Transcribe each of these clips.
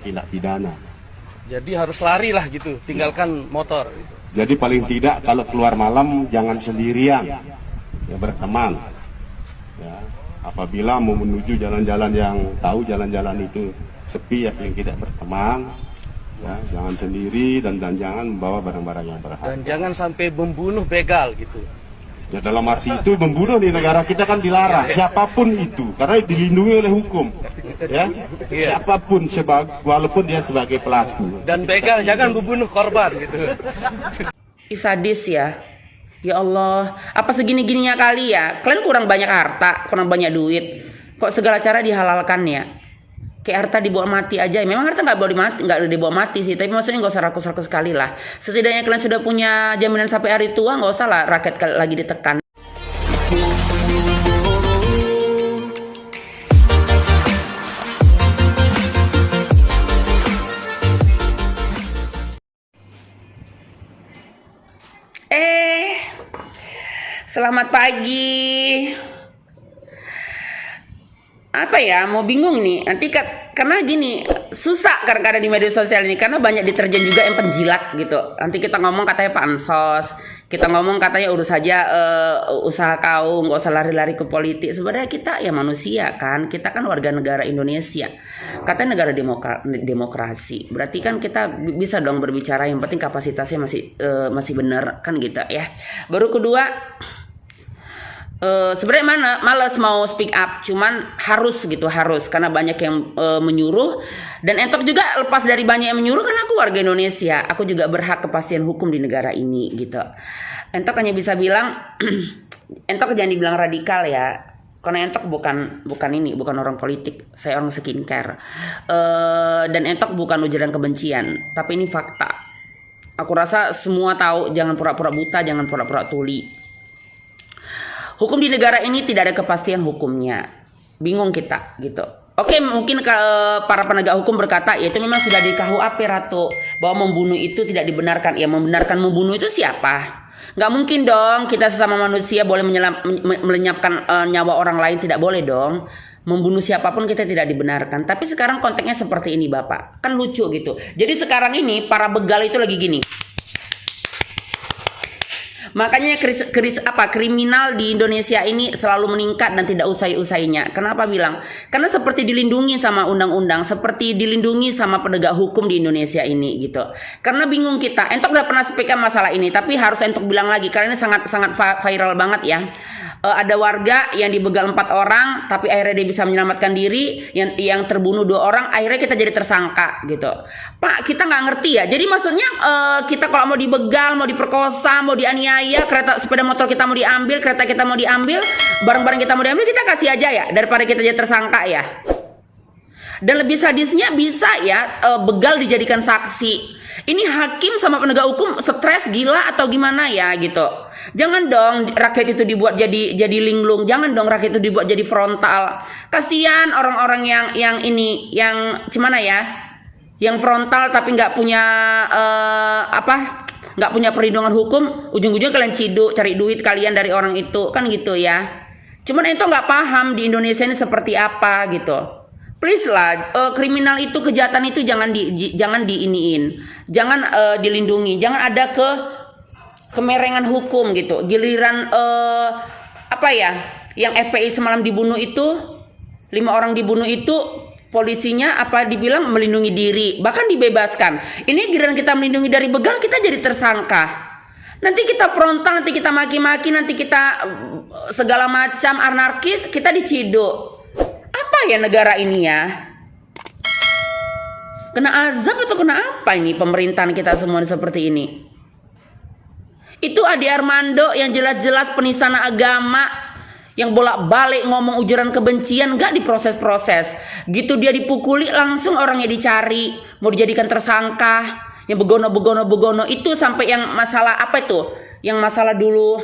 tindak pidana. Jadi harus lari lah gitu, tinggalkan motor. Jadi paling tidak kalau keluar malam jangan sendirian, ya berteman. Ya, apabila mau menuju jalan-jalan yang tahu jalan-jalan itu sepi, ya paling tidak berteman. Ya, jangan sendiri dan jangan membawa barang-barang yang berharga. Dan jangan sampai membunuh begal gitu. Ya dalam arti itu membunuh di negara kita kan dilarang, siapapun itu, karena dilindungi oleh hukum. Ya, siapapun walaupun dia sebagai pelaku. Dan begal jangan membunuh korban gitu. Sadis ya. Ya Allah, apa segini-gininya kali ya? Kalian kurang banyak harta, kurang banyak duit. Kok segala cara dihalalkan ya? Kayak harta dibawa mati aja. Memang harta nggak dibawa mati sih, tapi maksudnya nggak usah rakus-rakus sekali lah. Setidaknya kalian sudah punya jaminan sampai hari tua, nggak usah lah rakyat lagi ditekan. Selamat pagi. Apa ya, mau bingung nih. Nanti karena gini, susah kadang-kadang di media sosial ini karena banyak deterjen juga yang penjilat gitu. Nanti kita ngomong katanya pansos, kita ngomong katanya urus saja usaha kaum, nggak usah lari-lari ke politik. Sebenarnya kita ya manusia kan, kita kan warga negara Indonesia. Katanya negara demokrasi. Berarti kan kita bisa dong berbicara, yang penting kapasitasnya masih benar kan gitu ya. Baru kedua, sebenarnya males mau speak up, cuman harus karena banyak yang menyuruh, dan entok juga lepas dari banyak yang menyuruh karena aku warga Indonesia, aku juga berhak kepastian hukum di negara ini gitu. Entok hanya bisa bilang entok jangan dibilang radikal ya, karena entok bukan orang politik, saya orang skincare, dan entok bukan ujaran kebencian, tapi ini fakta. Aku rasa semua tahu, jangan pura-pura buta, jangan pura-pura tuli. Hukum di negara ini tidak ada kepastian hukumnya. Bingung kita gitu. Oke, mungkin para penegak hukum berkata, ya itu memang sudah di KUHP Ratu, bahwa membunuh itu tidak dibenarkan. Ya membenarkan membunuh itu siapa? Nggak mungkin dong kita sesama manusia boleh melenyapkan nyawa orang lain, tidak boleh dong. Membunuh siapapun kita tidak dibenarkan. Tapi sekarang konteksnya seperti ini Bapak. Kan lucu gitu. Jadi sekarang ini para begal itu lagi gini. Makanya kriminal di Indonesia ini selalu meningkat dan tidak usai-usainya. Kenapa bilang? Karena seperti dilindungi sama undang-undang, seperti dilindungi sama penegak hukum di Indonesia ini gitu. Karena bingung kita. Entok udah pernah speak up masalah ini, tapi harus entok bilang lagi karena ini sangat viral banget ya. Ada warga yang dibegal 4 orang, tapi akhirnya dia bisa menyelamatkan diri. Yang terbunuh 2 orang, akhirnya kita jadi tersangka gitu. Pak, kita nggak ngerti ya. Jadi maksudnya kita kalau mau dibegal, mau diperkosa, mau dianiaya, sepeda motor kita mau diambil, kereta kita mau diambil, barang-barang kita mau diambil, kita kasih aja ya, daripada kita jadi tersangka ya. Dan lebih sadisnya bisa ya begal dijadikan saksi. Ini hakim sama penegak hukum stres gila atau gimana ya gitu. Jangan dong rakyat itu dibuat jadi linglung. Jangan dong rakyat itu dibuat jadi frontal. Kasihan orang-orang yang ini, yang gimana ya, yang frontal tapi nggak punya nggak punya perlindungan hukum. Ujung-ujungnya kalian ciduk, cari duit kalian dari orang itu kan gitu ya. Cuman itu nggak paham di Indonesia ini seperti apa gitu. Please lah, kriminal itu, kejahatan itu jangan diiniin, jangan dilindungi, jangan ada kemerengan hukum gitu. Giliran yang FPI semalam dibunuh itu, 5 orang dibunuh itu, polisinya dibilang melindungi diri, bahkan dibebaskan. Ini giliran kita melindungi dari begal, kita jadi tersangka. Nanti kita frontal, nanti kita maki-maki, nanti kita segala macam anarkis, kita diciduk. Apa ya negara ini ya? Kena azab atau kena apa ini pemerintahan kita semua seperti ini? Itu Ade Armando yang jelas-jelas penistaan agama, yang bolak-balik ngomong ujaran kebencian, gak diproses-proses. Gitu dia dipukuli langsung orangnya dicari, mau dijadikan tersangka. Yang begono itu sampai yang masalah apa itu? Yang masalah dulu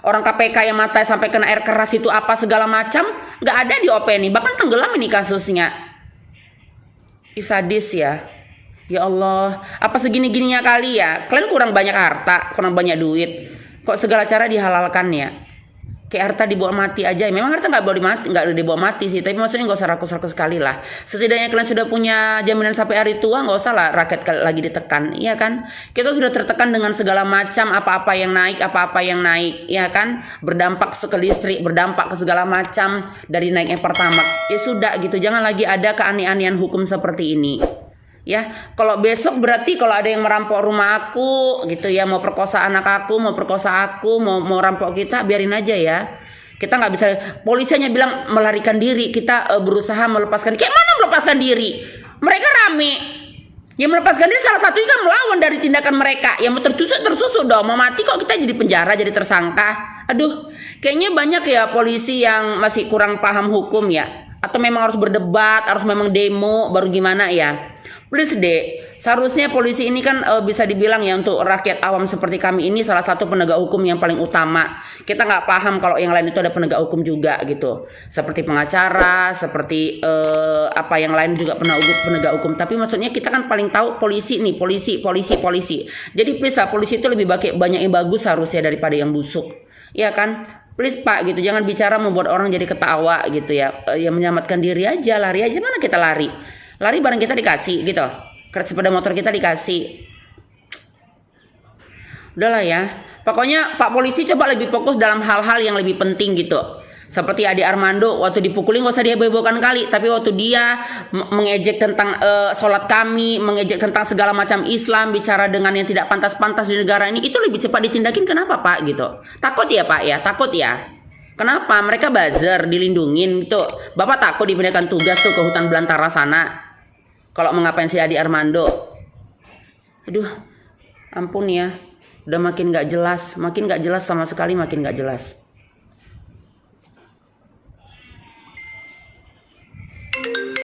orang KPK yang mata sampai kena air keras itu apa segala macam, nggak ada di opini, bahkan tenggelam ini kasusnya. Sadis ya. Ya Allah, apa segini-gininya kali ya? Kalian kurang banyak harta, kurang banyak duit, kok segala cara dihalalkan ya? Kayak Harta dibawa mati aja. Memang Harta nggak boleh mati, nggak dibawa mati sih. Tapi maksudnya nggak usah rakus-rakus sekali lah. Setidaknya kalian sudah punya jaminan sampai hari tua, nggak usah lah rakyat lagi ditekan, iya kan? Kita sudah tertekan dengan segala macam apa-apa yang naik, iya kan? Berdampak ke listrik, berdampak ke segala macam dari naiknya Pertamax. Ya sudah gitu. Jangan lagi ada keaneh-anehan hukum seperti ini. Ya, kalau besok berarti kalau ada yang merampok rumah aku gitu ya, mau perkosa anak aku, mau perkosa aku, mau rampok kita, biarin aja ya. Kita nggak bisa. Polisi hanya bilang melarikan diri, kita berusaha melepaskan. Kayak mana melepaskan diri? Mereka rame. Yang melepaskan diri salah satunya kan melawan dari tindakan mereka. Yang mau tertusuk dong, mau mati kok kita jadi penjara, jadi tersangka. Aduh, kayaknya banyak ya polisi yang masih kurang paham hukum ya. Atau memang harus berdebat, harus memang demo, baru gimana ya. Please deh, seharusnya polisi ini kan bisa dibilang ya untuk rakyat awam seperti kami ini salah satu penegak hukum yang paling utama. Kita nggak paham kalau yang lain itu ada penegak hukum juga gitu. Seperti pengacara, seperti apa yang lain juga penegak hukum. Tapi maksudnya kita kan paling tahu polisi nih, polisi. Jadi please lah, polisi itu lebih banyak yang bagus harusnya daripada yang busuk. Iya kan? Please Pak gitu, jangan bicara membuat orang jadi ketawa gitu ya. Yang menyelamatkan diri aja, lari aja. Mana kita lari? Lari barang kita dikasih gitu, sepeda motor kita dikasih. Udahlah ya, pokoknya Pak Polisi coba lebih fokus dalam hal-hal yang lebih penting gitu. Seperti Ade Armando waktu dipukulin gak usah diheboh-hebohkan kali, tapi waktu dia mengejek tentang sholat kami, mengejek tentang segala macam Islam, bicara dengan yang tidak pantas-pantas di negara ini, itu lebih cepat ditindakin. Kenapa Pak gitu? Takut ya Pak ya, takut ya. Kenapa? Mereka buzzer, dilindungin gitu. Bapak takut dipindahkan tugas tuh ke hutan belantara sana. Kalau mengapain si Adi Armando. Aduh, ampun ya. Udah makin gak jelas sama sekali makin gak jelas.